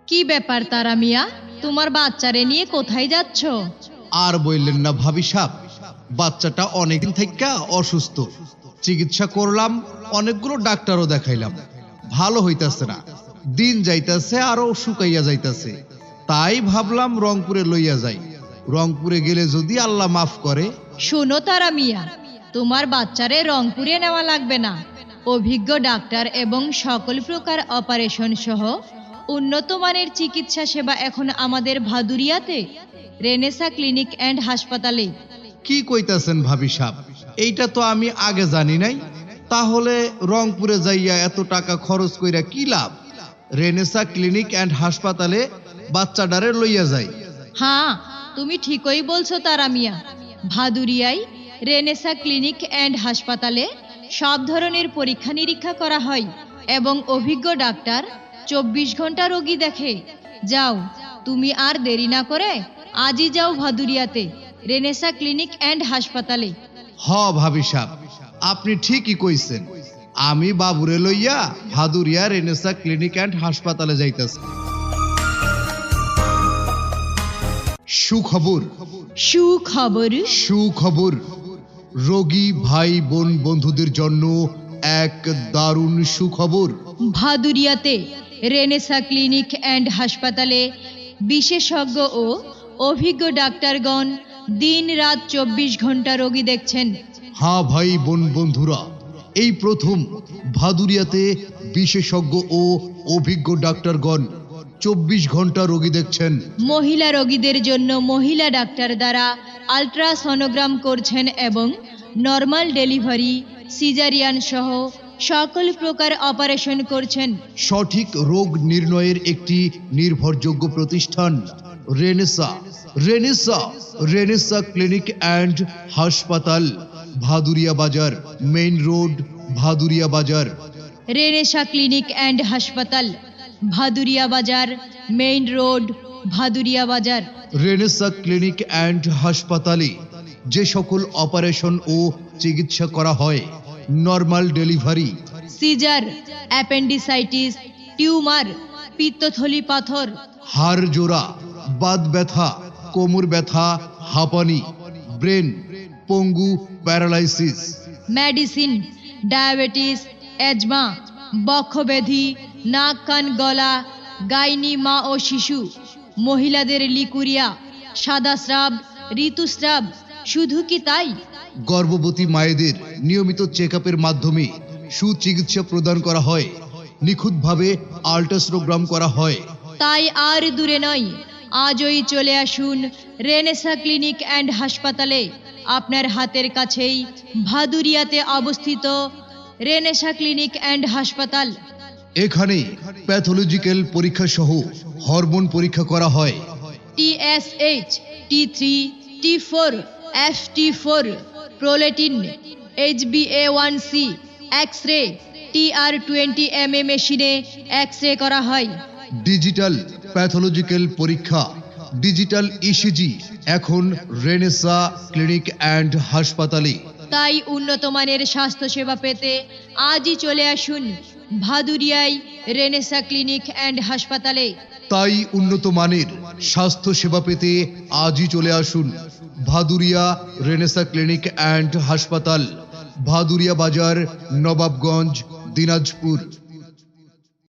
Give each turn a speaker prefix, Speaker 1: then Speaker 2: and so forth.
Speaker 1: কি ব্যাপার তারা মিয়া, তোমার বাচ্চারে নিয়ে কোথায় যাচ্ছ?
Speaker 2: আর বললেন না ভাবি সাহেব, বাচ্চাটা অনেকদিন থেকে অসুস্থ। চিকিৎসা করলাম, অনেকগুলো ডাক্তারও দেখাইলাম, ভালো হইতাছে না। দিন যাইতাছে আরো শুকাইয়া যাইতাছে। তাই ভাবলাম রংপুরে লইয়া যাই। রংপুরে গেলে যদি আল্লাহ মাফ করে।
Speaker 1: শোনো তারা মিয়া, তোমার বাচ্চারে রংপুরে নেওয়া লাগবে না। অভিজ্ঞ ডাক্তার এবং সকল প্রকার অপারেশন সহ উন্নত মানের চিকিৎসা সেবা এখন আমাদের ভাদুরিয়াতে রেনেসা ক্লিনিক অ্যান্ড হাসপাতালে।
Speaker 2: কি কইতাছেন ভাবি সাহেব, এইটা তো আমি আগে জানি নাই। তাহলে রংপুরে যাইয়া এত টাকা খরচ কইরা কি লাভ? রেনেসা ক্লিনিক অ্যান্ড হাসপাতালে বাচ্চাটারে লইয়া যাই।
Speaker 1: হ্যাঁ, তুমি ঠিকই বলছো তারা মিয়া। ভাদুরিয়ায় রেনেসা ক্লিনিক অ্যান্ড হাসপাতালে সব ধরনের পরীক্ষা নিরীক্ষা করা হয় এবং অভিজ্ঞ ডাক্তার 24 ঘন্টা রোগী দেখে। যাও, তুমি আর দেরি না করে আজই যাও ভাদুরিয়াতে রেনেসা ক্লিনিক অ্যান্ড হাসপাতালে।
Speaker 2: হ ভাবি সাহেব, আপনি ঠিকই কইছেন। আমি বাবুরে লইয়া ভাদুরিয়া রেনেসা ক্লিনিক অ্যান্ড হাসপাতালে যাইতাছি। সুখবর,
Speaker 1: সুখবর,
Speaker 2: সুখবর। রোগী ভাই বোন বন্ধুদের জন্য এক দারুণ সুখবর।
Speaker 1: ভাদুরিয়াতে রেনেসা ক্লিনিক অ্যান্ড হাসপাতালে বিশেষজ্ঞ ও অভিজ্ঞ ডাক্তারগণ দিন রাত 24 ঘন্টা রোগী দেখছেন।
Speaker 2: হ্যাঁ ভাই বোন বন্ধুরা, এই প্রথম ভাদুরিয়াতে বিশেষজ্ঞ ও অভিজ্ঞ ডাক্তারগণ 24 ঘন্টা রোগী দেখছেন।
Speaker 1: মহিলা রোগীদের জন্য মহিলা ডাক্তার দ্বারা আল্ট্রাসনোগ্রাম করছেন এবং নর্মাল ডেলিভারি, সিজারিয়ান সহ সকল প্রকার অপারেশন করছেন।
Speaker 2: সঠিক রোগ নির্ণয়ের একটি নির্ভরযোগ্য প্রতিষ্ঠান Renaissance. Renaissance Renaissance clinic and হাসপাতাল, ভাদুরিয়া বাজার, মেইন রোড, ভাদুরিয়া বাজার।
Speaker 1: রেনেসা ক্লিনিক অ্যান্ড হাসপাতাল, ভাদুরিয়া বাজার, মেইন রোড, ভাদুরিয়া বাজার।
Speaker 2: রেনেসা ক্লিনিক অ্যান্ড হাসপাতালে যে সকল অপারেশন ও চিকিৎসা করা হয়: normal delivery,
Speaker 1: caesar, appendicitis, tumour, পিত্তথলি পাথর,
Speaker 2: হাড় জোড়া, বাত ব্যথা, কোমর ব্যথা, হাঁপানি, ব্রেন, পঙ্গু, প্যারালাইসিস,
Speaker 1: মেডিসিন, ডায়াবেটিস, এজমা, বক্ষব্যাধি, নাক কান গলা, গাইনি মা ও শিশু, মহিলাদের লিকুরিয়া, সাদা স্রাব, ঋতুস্রাব। শুধু কি তাই,
Speaker 2: গর্ভবতী মায়েদের নিয়মিত চেকআপের মাধ্যমে সুচিকিৎসা প্রদান করা হয়। নিখুঁতভাবে আল্ট্রাসনোগ্রাম করা হয়।
Speaker 1: তাই আর দূরে নয়, আজই চলে আসুন রেনেসা ক্লিনিক অ্যান্ড হাসপাতালে। আপনার হাতের কাছেই ভাদুরিয়াতে অবস্থিত রেনেসা ক্লিনিক অ্যান্ড হাসপাতাল।
Speaker 2: এখানে প্যাথোলজিক্যাল পরীক্ষা সহ হরমোন পরীক্ষা করা হয়।
Speaker 1: TSH, T3, T4, FT4, প্রোলেটিন, HbA1c, X-ray, TR20 মেশিনে এক্স-রে করা হয়।
Speaker 2: ডিজিটাল প্যাথোলজিক্যাল পরীক্ষা, ডিজিটাল ইসিজি এখন রেনেসা ক্লিনিক অ্যান্ড হাসপাতালে।
Speaker 1: তাই উন্নত মানের স্বাস্থ্যসেবা পেতে আজই চলে আসুন ভাদুরিয়ায় রেনেসা ক্লিনিক অ্যান্ড হাসপাতালে।
Speaker 2: তাই উন্নত মানের স্বাস্থ্য সেবা পেতে আজই চলে আসুন ভাদুরিয়া রেনেসা ক্লিনিক অ্যান্ড হাসপাতাল, ভাদুরিয়া বাজার, নবাবগঞ্জ, দিনাজপুর।